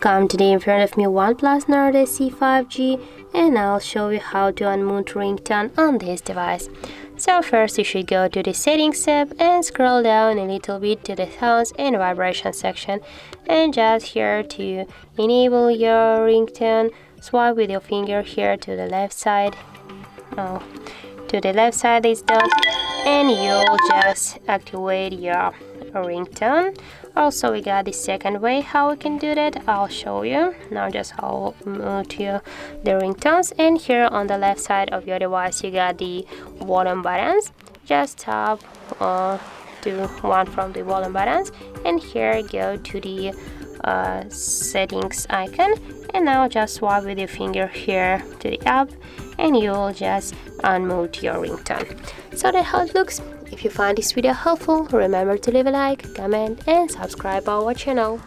Welcome, today in front of me OnePlus Nord CE 5G, and I'll show you how to unmute ringtone on this device. So first you should go to the settings tab and scroll down a little bit to the sounds and vibration section, and just here to enable your ringtone, swipe with your finger here to the left side. To the left side is done, and you'll just activate your ringtone. Also, we got the second way how we can do that. I'll show you. Now just I'll move to the ringtones, and here on the left side of your device you got the volume buttons. Just tap to one from the volume buttons, and here go to the settings icon, and now just swipe with your finger here to the up, and you'll just unmute your ringtone. So that's how it looks. If you find this video helpful, remember to leave a like, comment and subscribe our channel.